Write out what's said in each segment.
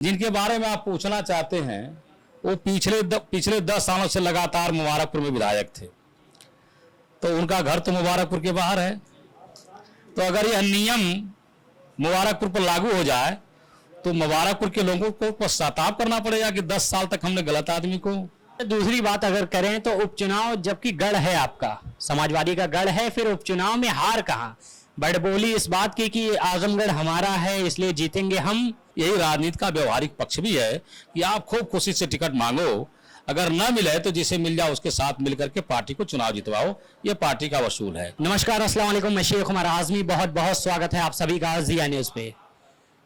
जिनके बारे में आप पूछना चाहते हैं वो पिछले 10 सालों से लगातार मुबारकपुर में विधायक थे, तो उनका घर तो मुबारकपुर के बाहर है। तो अगर यह नियम मुबारकपुर पर लागू हो जाए तो मुबारकपुर के लोगों को पश्चाताप करना पड़ेगा कि 10 साल तक हमने गलत आदमी को। दूसरी बात अगर करें तो उपचुनाव जबकि गढ़ है, आपका समाजवादी का गढ़ है, फिर उपचुनाव में हार कहां? बड़बोली इस बात की कि आजमगढ़ हमारा है इसलिए जीतेंगे हम। यही राजनीति का व्यवहारिक पक्ष भी है कि आप खूब खुशी से टिकट मांगो, अगर न मिले तो जिसे मिल जाए उसके साथ मिलकर के पार्टी को चुनाव जितवाओ, ये पार्टी का वसूल है। नमस्कार, अस्सलाम वालेकुम, मैं शेख उमर आजमी, बहुत बहुत स्वागत है आप सभी का जिया न्यूज़ पे।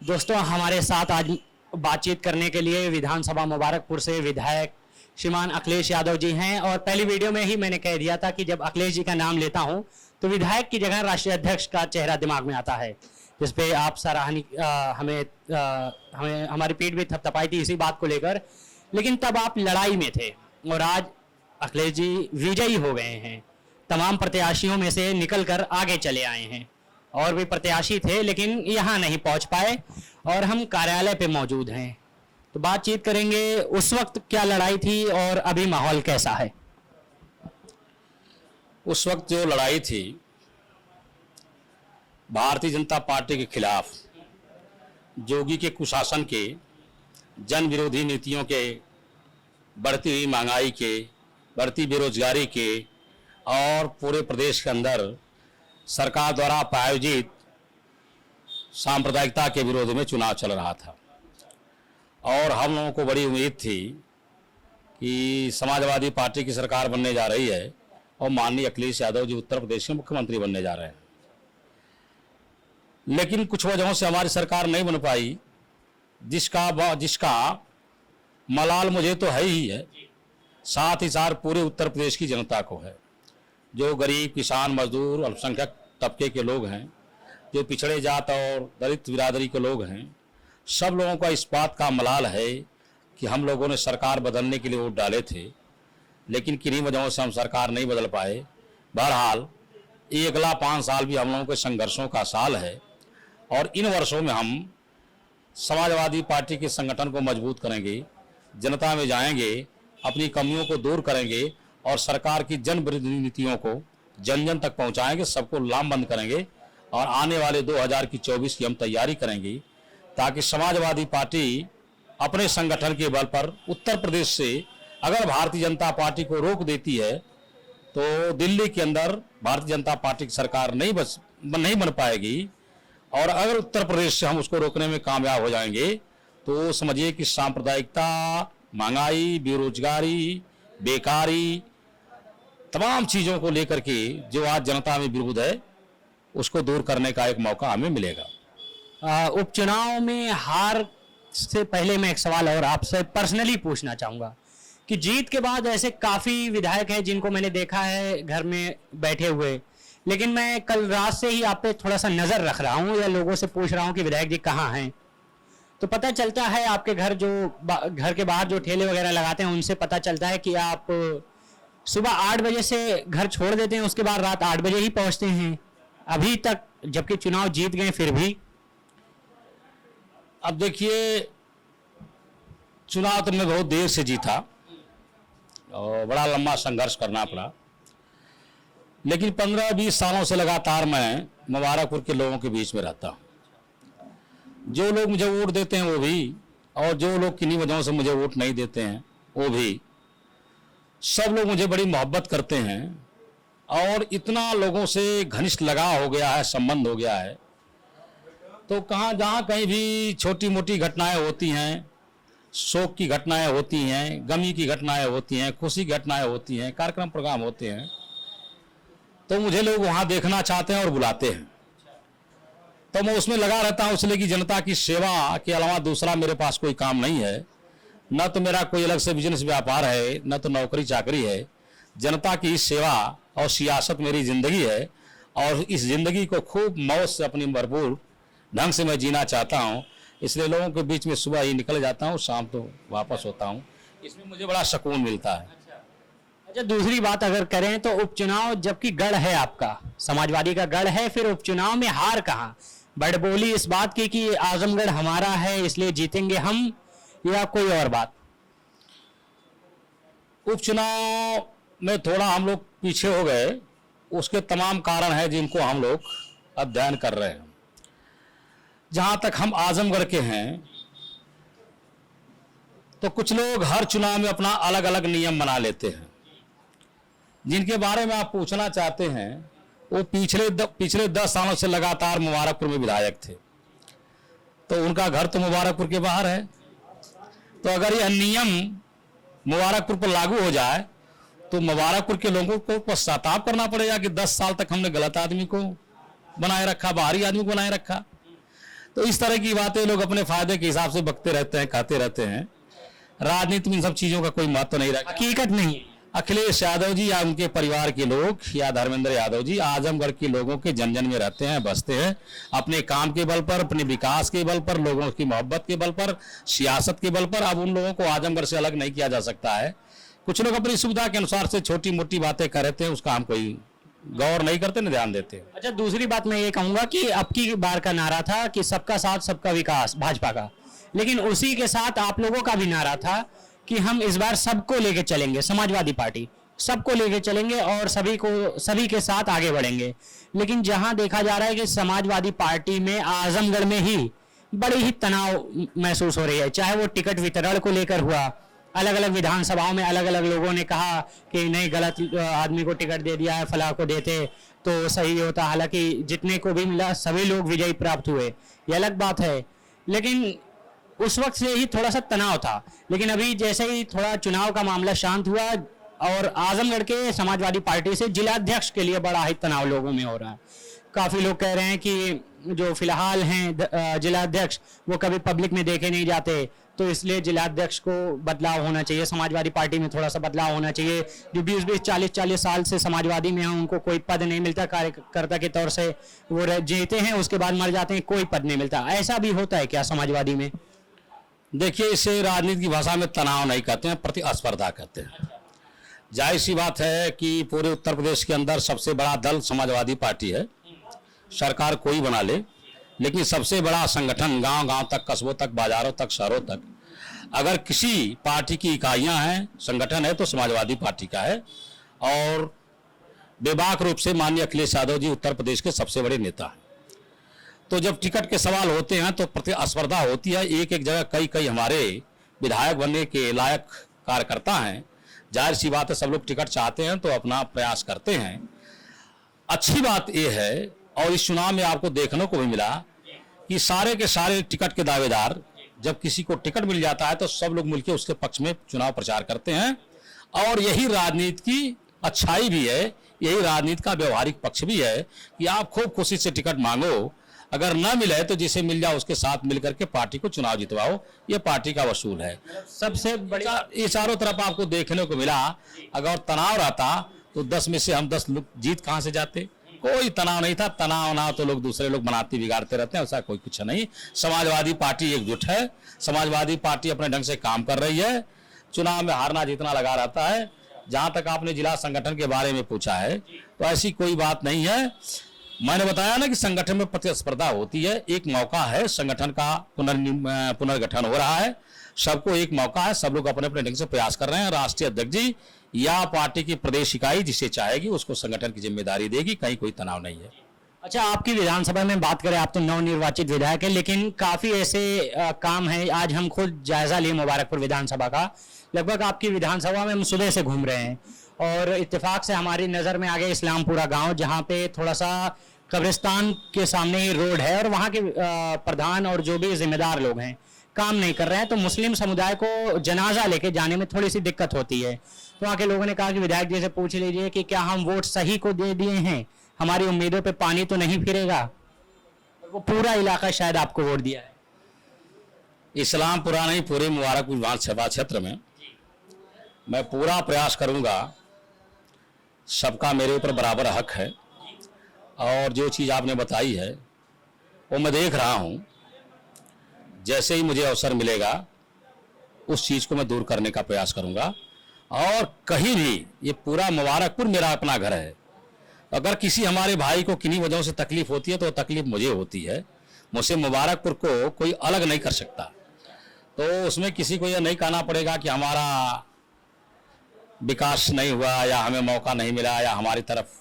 दोस्तों, हमारे साथ आज बातचीत करने के लिए विधानसभा मुबारकपुर से विधायक श्रीमान अखिलेश यादव जी हैं। और पहली वीडियो में ही मैंने कह दिया था कि जब अखिलेश जी का नाम लेता हूं तो विधायक की जगह राष्ट्रीय अध्यक्ष का चेहरा दिमाग में आता है, जिस पे आप सराहनी हमें हमारी पीठ भी थपथपाई थी इसी बात को लेकर। लेकिन तब आप लड़ाई में थे और आज अखिलेश जी विजयी हो गए हैं, तमाम प्रत्याशियों में से निकल कर आगे चले आए हैं। और भी प्रत्याशी थे लेकिन यहाँ नहीं पहुँच पाए और हम कार्यालय पे मौजूद हैं, तो बातचीत करेंगे उस वक्त क्या लड़ाई थी और अभी माहौल कैसा है। उस वक्त जो लड़ाई थी भारतीय जनता पार्टी के खिलाफ, जोगी के कुशासन के, जन विरोधी नीतियों के, बढ़ती हुई महंगाई के, बढ़ती बेरोजगारी के और पूरे प्रदेश के अंदर सरकार द्वारा प्रायोजित सांप्रदायिकता के विरोध में चुनाव चल रहा था। और हम लोगों को बड़ी उम्मीद थी कि समाजवादी पार्टी की सरकार बनने जा रही है और माननीय अखिलेश यादव जी उत्तर प्रदेश के मुख्यमंत्री बनने जा रहे हैं। लेकिन कुछ वजहों से हमारी सरकार नहीं बन पाई, जिसका मलाल मुझे तो है ही है, साथ ही साथ पूरे उत्तर प्रदेश की जनता को है। जो गरीब, किसान, मजदूर, अल्पसंख्यक तबके के लोग हैं, जो पिछड़े जात और दलित बिरादरी के लोग हैं, सब लोगों का इस बात का मलाल है कि हम लोगों ने सरकार बदलने के लिए वोट डाले थे, लेकिन किन्हीं वजहों से हम सरकार नहीं बदल पाए। बहरहाल ये अगला 5 साल भी हम लोगों के संघर्षों का साल है और इन वर्षों में हम समाजवादी पार्टी के संगठन को मजबूत करेंगे, जनता में जाएंगे, अपनी कमियों को दूर करेंगे और सरकार की जन विरोधी नीतियों को जन जन तक पहुंचाएंगे, सबको लामबंद करेंगे। और आने वाले 2024 की हम तैयारी करेंगे ताकि समाजवादी पार्टी अपने संगठन के बल पर उत्तर प्रदेश से अगर भारतीय जनता पार्टी को रोक देती है तो दिल्ली के अंदर भारतीय जनता पार्टी की सरकार नहीं बन पाएगी। और अगर उत्तर प्रदेश से हम उसको रोकने में कामयाब हो जाएंगे तो समझिए कि सांप्रदायिकता, महंगाई, बेरोजगारी, बेकारी, तमाम चीज़ों को लेकर के जो आज जनता में विरोध है उसको दूर करने का एक मौका हमें मिलेगा। उपचुनाव में हार से पहले मैं एक सवाल और आपसे पर्सनली पूछना चाहूँगा कि जीत के बाद ऐसे काफ़ी विधायक हैं जिनको मैंने देखा है घर में बैठे हुए, लेकिन मैं कल रात से ही आप पे थोड़ा सा नज़र रख रहा हूँ या लोगों से पूछ रहा हूँ कि विधायक जी कहाँ हैं, तो पता चलता है आपके घर के बाहर जो ठेले वगैरह लगाते हैं उनसे पता चलता है कि आप सुबह 8 बजे से घर छोड़ देते हैं, उसके बाद रात 8 बजे ही पहुँचते हैं अभी तक, जबकि चुनाव जीत गए फिर भी। अब देखिए, चुनाव तो मैं बहुत देर से जीता और बड़ा लंबा संघर्ष करना पड़ा, लेकिन 15-20 सालों से लगातार मैं मुबारकपुर के लोगों के बीच में रहता हूँ। जो लोग मुझे वोट देते हैं वो भी, और जो लोग किन्हीं वजहों से मुझे वोट नहीं देते हैं वो भी, सब लोग मुझे बड़ी मोहब्बत करते हैं और इतना लोगों से घनिष्ठ लगाव हो गया है, संबंध हो गया है। तो जहाँ कहीं भी छोटी मोटी घटनाएं होती हैं, शोक की घटनाएं होती हैं, गमी की घटनाएं होती हैं, खुशी की घटनाएं होती हैं, कार्यक्रम प्रोग्राम होते हैं, तो मुझे लोग वहाँ देखना चाहते हैं और बुलाते हैं, तो मैं उसमें लगा रहता हूँ, इसलिए कि जनता की सेवा के अलावा दूसरा मेरे पास कोई काम नहीं है। न तो मेरा कोई अलग से बिजनेस व्यापार है, न तो नौकरी चाकरी है। जनता की सेवा और सियासत मेरी ज़िंदगी है और इस ज़िंदगी को खूब मौज से अपनी भरपूर ढंग से मैं जीना चाहता हूँ। इसलिए लोगों के बीच में सुबह ही निकल जाता हूँ, शाम तो वापस होता हूँ, इसमें मुझे बड़ा सुकून मिलता है। अच्छा, दूसरी बात अगर करें तो उपचुनाव जबकि गढ़ है, आपका समाजवादी का गढ़ है, फिर उपचुनाव में हार कहाँ? बड़बोली इस बात की कि आजमगढ़ हमारा है इसलिए जीतेंगे हम। या कोई और बात? उपचुनाव में थोड़ा हम लोग पीछे हो गए, उसके तमाम कारण हैं जिनको हम लोग अध्ययन कर रहे हैं। जहां तक हम आजमगढ़ के हैं तो कुछ लोग हर चुनाव में अपना अलग अलग नियम बना लेते हैं। जिनके बारे में आप पूछना चाहते हैं वो पिछले 10 सालों से लगातार मुबारकपुर में विधायक थे, तो उनका घर तो मुबारकपुर के बाहर है। तो अगर यह नियम मुबारकपुर पर लागू हो जाए तो मुबारकपुर के लोगों को पश्चाताप करना पड़ेगा कि 10 साल तक हमने गलत आदमी को बनाए रखा, बाहरी आदमी को बनाए रखा। तो इस तरह की बातें लोग अपने फायदे के हिसाब से बकते रहते हैं, कहते रहते हैं। राजनीति में इन सब चीजों का कोई महत्व नहीं रहा, हकीकत नहीं। अखिलेश यादव जी या उनके परिवार के लोग या धर्मेंद्र यादव जी आजमगढ़ के लोगों के जन जन में रहते हैं, बसते हैं। अपने काम के बल पर, अपने विकास के बल पर, लोगों की मोहब्बत के बल पर, सियासत के बल पर। अब उन लोगों को आजमगढ़ से अलग नहीं किया जा सकता है। कुछ लोग अपनी सुविधा के अनुसार से छोटी मोटी बातें कर रहे थे, उसका हम कोई गौर नहीं करते, न ध्यान देते। अच्छा, दूसरी बात मैं ये कहूंगा कि अब की बार का नारा था कि सबका साथ सबका विकास, भाजपा का, लेकिन उसी के साथ आप लोगों का भी नारा था कि हम इस बार सबको लेके चलेंगे, समाजवादी पार्टी सबको लेके चलेंगे और सभी के साथ आगे बढ़ेंगे। लेकिन जहां देखा जा रहा है कि समाजवादी पार्टी में आजमगढ़ में ही बड़ी ही तनाव महसूस हो रही है, चाहे वो टिकट वितरण को लेकर हुआ, अलग अलग विधानसभाओं में अलग अलग लोगों ने कहा कि नहीं, गलत आदमी को टिकट दे दिया है, फलां को देते तो सही होता। हालांकि जितने को भी मिला सभी लोग विजयी प्राप्त हुए, ये अलग बात है। लेकिन उस वक्त से ही थोड़ा सा तनाव था। लेकिन अभी जैसे ही थोड़ा चुनाव का मामला शांत हुआ और आजमगढ़ के समाजवादी पार्टी से जिलाध्यक्ष के लिए बड़ा ही तनाव लोगों में हो रहा है। काफी लोग कह रहे हैं कि जो फिलहाल हैं जिलाध्यक्ष वो कभी पब्लिक में देखे नहीं जाते, तो इसलिए जिलाध्यक्ष को बदलाव होना चाहिए, समाजवादी पार्टी में थोड़ा सा बदलाव होना चाहिए। जो 20-20, 40-40 साल से समाजवादी में हैं उनको कोई पद नहीं मिलता, कार्यकर्ता के तौर से वो जीते हैं, उसके बाद मर जाते हैं, कोई पद नहीं मिलता। ऐसा भी होता है क्या समाजवादी में? देखिए, इसे राजनीति की भाषा में तनाव नहीं कहते हैं, प्रतिस्पर्धा कहते हैं। जाहिर सी बात है कि पूरे उत्तर प्रदेश के अंदर सबसे बड़ा दल समाजवादी पार्टी है। सरकार कोई बना ले, लेकिन सबसे बड़ा संगठन गांव गांव तक, कस्बों तक, बाजारों तक, शहरों तक अगर किसी पार्टी की इकाइयां हैं, संगठन है, तो समाजवादी पार्टी का है। और बेबाक रूप से माननीय अखिलेश यादव जी उत्तर प्रदेश के सबसे बड़े नेता हैं। तो जब टिकट के सवाल होते हैं तो प्रतिस्पर्धा होती है। एक एक जगह कई कई हमारे विधायक बनने के लायक कार्यकर्ता हैं। जाहिर सी बात है, सब लोग टिकट चाहते हैं तो अपना प्रयास करते हैं। अच्छी बात यह है, और इस चुनाव में आपको देखने को भी मिला कि सारे के सारे टिकट के दावेदार, जब किसी को टिकट मिल जाता है तो सब लोग मिलकर उसके पक्ष में चुनाव प्रचार करते हैं। और यही राजनीति की अच्छाई भी है, यही राजनीति का व्यवहारिक पक्ष भी है कि आप खूब खुशी से टिकट मांगो, अगर ना मिले तो जिसे मिल जाए उसके साथ मिलकर के पार्टी को चुनाव जितवाओ। ये पार्टी का वसूल है। सबसे बड़ी ये चारों तरफ आपको देखने को मिला। अगर तनाव रहता तो 10 में से हम 10 लोग जीत कहां से जाते? कोई तनाव नहीं था। तनाव ना तो लोग दूसरे लोग बनाते बिगाड़ते रहते हैं, ऐसा कोई कुछ नहीं। समाजवादी पार्टी एकजुट है, समाजवादी पार्टी अपने ढंग से काम कर रही है। चुनाव में हारना जीतना लगा रहता है। जहां तक आपने जिला संगठन के बारे में पूछा है तो ऐसी कोई बात नहीं है। मैंने बताया ना कि संगठन में प्रतिस्पर्धा होती है। एक मौका है, संगठन का पुनर्गठन हो रहा है, सबको एक मौका है, सब लोग अपने अपने ढंग से प्रयास कर रहे हैं। राष्ट्रीय अध्यक्ष जी या पार्टी की प्रदेश इकाई जिसे चाहेगी उसको संगठन की जिम्मेदारी देगी, कहीं कोई तनाव नहीं है। अच्छा, आपकी विधानसभा में बात करें, आप तो नवनिर्वाचित विधायक है, लेकिन काफी ऐसे काम है। आज हम खुद जायजा लिए मुबारकपुर विधानसभा का। लगभग आपकी विधानसभा में हम सुबह से घूम रहे हैं और इत्तेफाक से हमारी नजर में आ गया इस्लामपुरा गांव, जहां पे थोड़ा सा कब्रिस्तान के सामने ही रोड है और वहां के प्रधान और जो भी जिम्मेदार लोग हैं काम नहीं कर रहे हैं। तो मुस्लिम समुदाय को जनाजा लेके जाने में थोड़ी सी दिक्कत होती है। तो वहाँ के लोगों ने कहा कि विधायक जी से पूछ लीजिए कि क्या हम वोट सही को दे दिए हैं, हमारी उम्मीदों पे पानी तो नहीं फिरेगा। वो पूरा इलाका शायद आपको वोट दिया है। इस्लामपुरा नहीं, पूरे मुबारकपुर विधानसभा क्षेत्र में मैं पूरा प्रयास करूंगा। सबका मेरे ऊपर बराबर हक है और जो चीज़ आपने बताई है वो मैं देख रहा हूं। जैसे ही मुझे अवसर मिलेगा उस चीज़ को मैं दूर करने का प्रयास करूंगा। और कहीं भी, ये पूरा मुबारकपुर मेरा अपना घर है। अगर किसी हमारे भाई को किन्हीं वजहों से तकलीफ होती है तो तकलीफ मुझे होती है। मुझसे मुबारकपुर को कोई अलग नहीं कर सकता। तो उसमें किसी को यह नहीं कहना पड़ेगा कि हमारा विकास नहीं हुआ या हमें मौका नहीं मिला या हमारी तरफ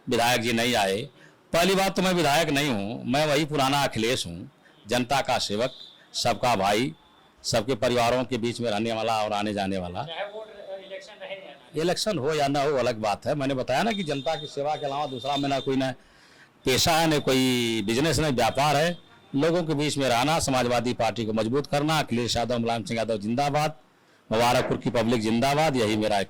विधायक जी नहीं आए। पहली बात तो मैं विधायक नहीं हूँ, मैं वही पुराना अखिलेश हूँ, जनता का सेवक, सबका भाई, सबके परिवारों के बीच में रहने वाला और आने जाने वाला। इलेक्शन हो या ना हो अलग बात है। मैंने बताया ना कि जनता की सेवा के अलावा दूसरा में ना कोई ना पेशा है, न कोई बिजनेस, न व्यापार है। लोगों के बीच में रहना, समाजवादी पार्टी को मजबूत करना। अखिलेश यादव, मुलायम सिंह यादव जिंदाबाद, मुबारकपुर की पब्लिक जिंदाबाद, यही मेरा एक।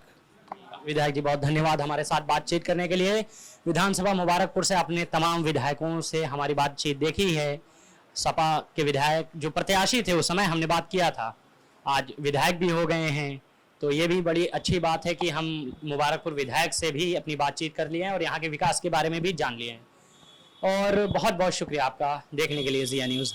विधायक जी बहुत धन्यवाद हमारे साथ बातचीत करने के लिए। विधानसभा मुबारकपुर से अपने तमाम विधायकों से हमारी बातचीत देखी है। सपा के विधायक जो प्रत्याशी थे उस समय हमने बात किया था, आज विधायक भी हो गए हैं, तो ये भी बड़ी अच्छी बात है कि हम मुबारकपुर विधायक से भी अपनी बातचीत कर लिए हैं और यहाँ के विकास के बारे में भी जान लिए हैं। और बहुत बहुत शुक्रिया आपका देखने के लिए ज़िया न्यूज़।